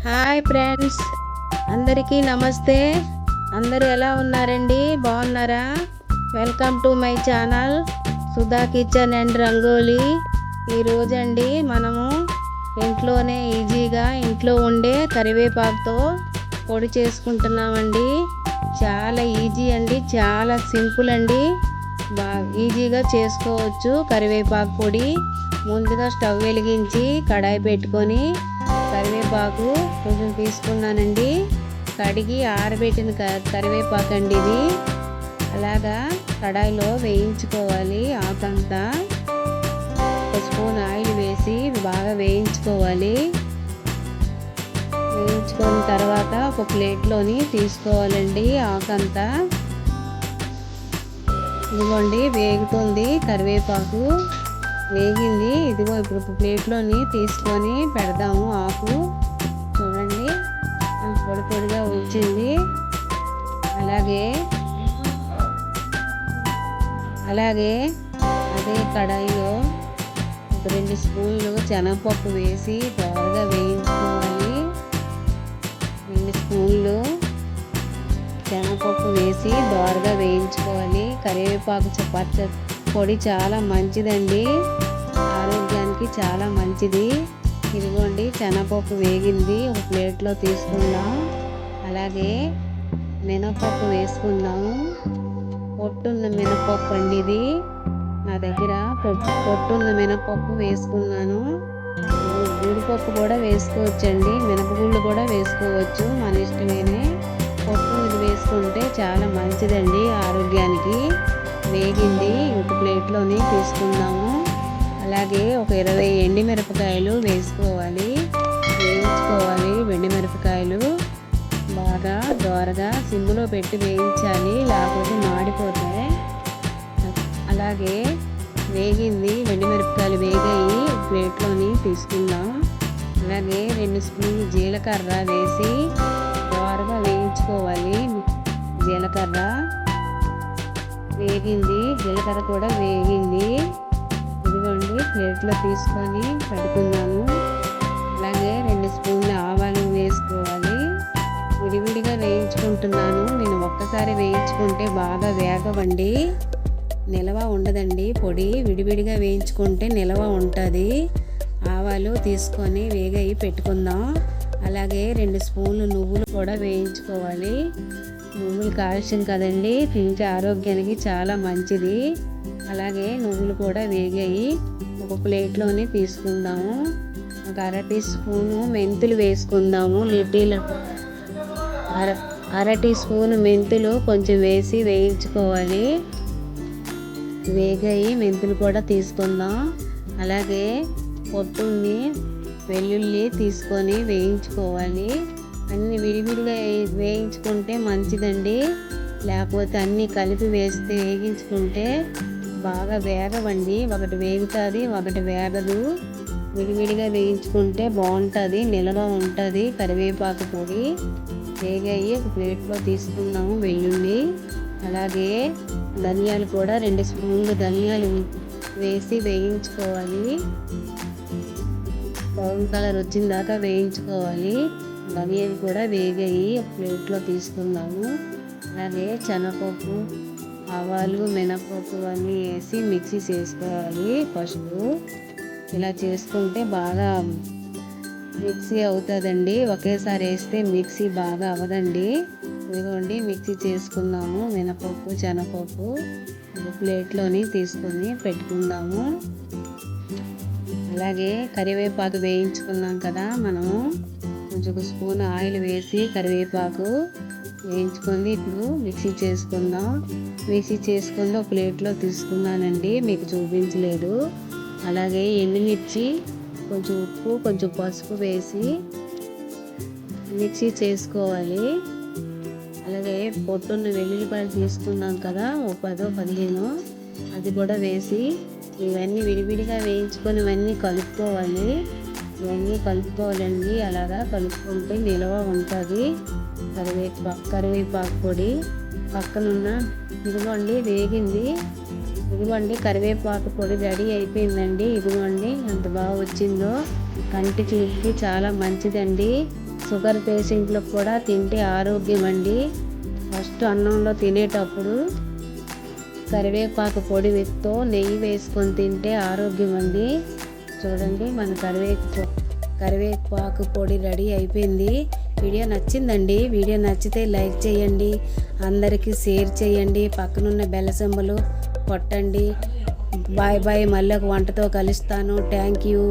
Hi friends, అందరికీ నమస్తే. అందరూ ఎలా ఉన్నారండి? బాగున్నారా? Welcome to my channel Sudha kitchen and rangoli. ఈరోజండి మనము ఇంట్లోనే ఈజీగా ఇంట్లో ఉండే కరివేపాకుతో పొడి చేసుకుంటున్నామండి. చాలా ఈజీ అండి, చాలా సింపుల్ అండి. ఈజీగా చేసుకోవచ్చు కరివేపాకు పొడి. ముందుగా స్టవ్ వెలిగించి కడాయి పెట్టుకొని కరివేపాకు కొంచెం తీసుకున్నానండి. కడిగి ఆరబెట్టిన కరివేపాకు అండి ఇది. అలాగా కడాయిలో వేయించుకోవాలి. ఆకంతా ఒక స్పూన్ ఆయిల్ వేసి బాగా వేయించుకోవాలి. వేయించుకున్న తర్వాత ఒక ప్లేట్లోని తీసుకోవాలండి. ఆకంతా ఇదిగోండి, వేగుతుంది కరివేపాకు. వేగింది. ఇదిగో ఇప్పుడు ప్లేట్లోని తీసుకొని పెడదాము. ఆకు చూడండి, పొడి పొడిగా వచ్చింది. అలాగే అదే కడాయిలో ఒక 2 స్పూన్లు శనగపప్పు వేసి బాగా వేయించుకోవాలి. 2 స్పూన్లు శనగపప్పు వేసి దోరగా వేయించుకోవాలి. కరివేపాకు పొడి చాలా మంచిదండి, ఆరోగ్యానికి చాలా మంచిది. ఇదిగోండి, శనగపప్పు వేగింది. ఒక ప్లేట్లో తీసుకుందాం. అలాగే మినపప్పు వేసుకుందాము. పొట్టున్న మినపప్పు అండి ఇది. నా దగ్గర పొట్టున్న మినపప్పు వేసుకున్నాను. జీడిపప్పు కూడా వేసుకోవచ్చండి, మినపగుళ్ళు కూడా వేసుకోవచ్చు, మన ఇష్టమేనే. పొట్టు ఇది వేసుకుంటే చాలా మంచిదండి ఆరోగ్యానికి. వేగింది. ఒక ప్లేట్లోని తీసుకుందాము. అలాగే ఒక 20 ఎండుమిరపకాయలు వేసుకోవాలి. వేయించుకోవాలి. ఎండుమిరపకాయలు బాగా దోరగా సిమ్లో పెట్టి వేయించాలి, లేకపోతే మాడిపోతాయి. అలాగే వేగింది. ఎండుమిరపకాయలు వేగాయి. ప్లేట్లోని తీసుకుందాం. అలాగే 2 స్పూన్లు జీలకర్ర వేసి దోరగా వేయించుకోవాలి. జీలకర్ర వేగింది. జీలకర్ర కూడా వేగింది. ఇదిగోండి, ప్లేట్లో తీసుకొని పెడుతున్నాను. అలాగే 2 స్పూన్ల ఆవాలు వేసుకోవాలి. విడివిడిగా వేయించుకుంటున్నాను నేను. ఒక్కసారి వేయించుకుంటే బాగా వేగవండి, నిలవ ఉండదండి. పొడి విడివిడిగా వేయించుకుంటే నిలవ ఉంటుంది. ఆవాలు తీసుకొని వేగాయి పెట్టుకుందాం. అలాగే 2 స్పూన్లు నువ్వులు కూడా వేయించుకోవాలి. నువ్వులు కాల్షియం కదండి, తింటే ఆరోగ్యానికి చాలా మంచిది. అలాగే నువ్వులు కూడా వేగాయి. ఒక ప్లేట్లోనే తీసుకుందాము. ఒక 1/2 టీ స్పూను మెంతులు వేసుకుందాము. అర టీ స్పూను మెంతులు కొంచెం వేసి వేయించుకోవాలి. వేగాయి. మెంతులు కూడా తీసుకుందాం. అలాగే పొట్టుని వెల్లుల్లి తీసుకొని వేయించుకోవాలి. అన్నీ విడివిడిగా వేయించుకుంటే మంచిదండి, లేకపోతే అన్నీ కలిపి వేయించుకుంటే బాగా వేగవండి. ఒకటి వేగుతుంది, ఒకటి వేగదు. విడివిడిగా వేయించుకుంటే బాగుంటుంది, నిల్వ ఉంటుంది కరివేపాకు పొడి. వేగాయి. ఒక ప్లేట్లో తీసుకున్నాము. వెల్లుల్లి, అలాగే ధనియాలు కూడా 2 స్పూన్లు ధనియాలు వేసి వేయించుకోవాలి. బ్రౌన్ కలర్ వచ్చిన దాకా వేయించుకోవాలి. ధనియాలు కూడా వేగాయి. ఒక ప్లేట్లో తీసుకుందాము. అలాగే శనగపప్పు, ఆవాలు, మినపప్పు అన్నీ వేసి మిక్సీ చేసుకోవాలి. ఫస్ట్ ఇలా చేసుకుంటే బాగా మిక్సీ అవుతుందండి. ఒకేసారి వేస్తే మిక్సీ బాగా అవ్వదండి. ఇదిగోండి, మిక్సీ చేసుకుందాము. మినపప్పు, శనగపప్పు ఒక ప్లేట్లోని తీసుకొని పెట్టుకుందాము. అలాగే కరివేపాకు వేయించుకున్నాం కదా మనము. కొంచెం 1 స్పూన్ ఆయిల్ వేసి కరివేపాకు వేయించుకొని ఇప్పుడు మిక్సీ చేసుకుందాం. మిక్సీ చేసుకొని ఒక ప్లేట్లో తీసుకున్నానండి, మీకు చూపించలేదు. అలాగే ఎండుమిర్చి, కొంచెం ఉప్పు, కొంచెం పసుపు వేసి మిక్సీ చేసుకోవాలి. అలాగే పొట్టున్న వెల్లుల్లిపాయలు తీసుకున్నాం కదా, ఒక 10-15 అది కూడా వేసి ఇవన్నీ విడివిడిగా వేయించుకొని ఇవన్నీ కలుపుకోవాలండి. అలాగా కలుపుకుంటే నిల్వ ఉంటుంది కరివేపాకు పొడి. పక్కనున్న ఇదిగోండి వేగింది. ఇదిగోండి కరివేపాకు పొడి రెడీ అయిపోయిందండి. ఇదిగోండి ఎంత బాగా వచ్చిందో. కంటి చూపుకి చాలా మంచిదండి. షుగర్ పేషెంట్లకు కూడా తింటే ఆరోగ్యం అండి. ఫస్ట్ అన్నంలో తినేటప్పుడు కరివేపాకు పొడితో నెయ్యి వేసుకొని తింటే ఆరోగ్యం అండి. చూడండి, మన కరివేపాకు పొడి రెడీ అయిపోయింది. వీడియో నచ్చిందండి. వీడియో నచ్చితే లైక్ చేయండి, అందరికీ షేర్ చేయండి, పక్కనున్న బెల్ సింబల్ కొట్టండి. Bye bye. మళ్ళీ ఒక వంటతో కలుస్తాను. Thank you.